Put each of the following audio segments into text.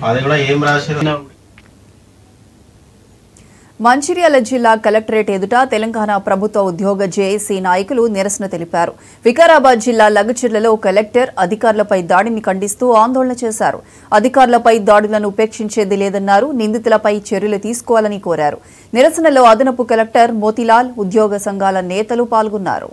అది కూడా ఏం రాశారు. మంచిర్యాల జిల్లా కలెక్టరేట్ ఎదుట తెలంగాణ ప్రభుత్వ ఉద్యోగ జేఏసీ నాయకులు నిరసన తెలిపారు. వికారాబాద్ జిల్లా లగచిర్లలో కలెక్టర్ అధికారులపై దాడిని ఖండిస్తూ ఆందోళన చేశారు. అధికారులపై దాడులను ఉపేక్షించేది లేదన్నారు. నిందితులపై చర్యలు తీసుకోవాలని కోరారు. నిరసనలో అదనపు కలెక్టర్ మోతిలాల్, ఉద్యోగ సంఘాల నేతలు పాల్గొన్నారు.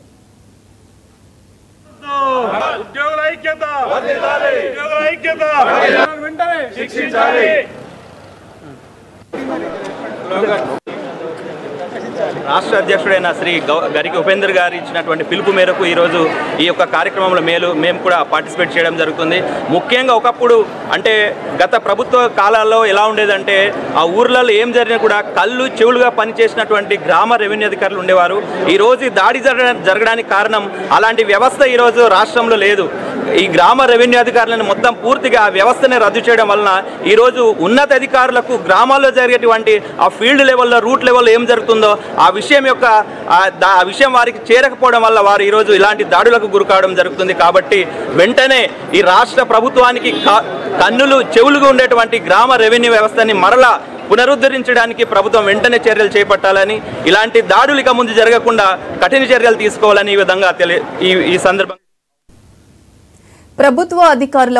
రాష్ట్ర అధ్యక్షుడైన శ్రీ గరికి ఉపేందర్ గారు ఇచ్చినటువంటి పిలుపు మేరకు ఈరోజు ఈ యొక్క కార్యక్రమంలో మేము కూడా పార్టిసిపేట్ చేయడం జరుగుతుంది. ముఖ్యంగా ఒకప్పుడు అంటే గత ప్రభుత్వ కాలాల్లో ఎలా ఉండేదంటే ఆ ఊర్లలో ఏం జరిగినా కూడా కళ్ళు చెవులుగా పనిచేసినటువంటి గ్రామ రెవెన్యూ అధికారులు ఉండేవారు. ఈరోజు ఈ దాడి జరగడానికి కారణం అలాంటి వ్యవస్థ ఈరోజు రాష్ట్రంలో లేదు. ఈ గ్రామ రెవెన్యూ అధికారులను మొత్తం పూర్తిగా ఆ వ్యవస్థనే రద్దు చేయడం వలన ఈరోజు ఉన్నత అధికారులకు గ్రామాల్లో జరిగేటువంటి ఆ ఫీల్డ్ లెవెల్లో రూట్ లెవెల్లో ఏం జరుగుతుందో ఆ విషయం వారికి చేరకపోవడం వల్ల వారు ఈరోజు ఇలాంటి దాడులకు గురికావడం జరుగుతుంది. కాబట్టి వెంటనే ఈ రాష్ట్ర ప్రభుత్వానికి కన్నులు చెవులుగా ఉండేటువంటి గ్రామ రెవెన్యూ వ్యవస్థని మరలా పునరుద్ధరించడానికి ప్రభుత్వం వెంటనే చర్యలు చేపట్టాలని, ఇలాంటి దాడులు ఇక ముందు జరగకుండా కఠిన చర్యలు తీసుకోవాలని ఈ విధంగా ఈ సందర్భంగా ప్రభుత్వ అధికారుల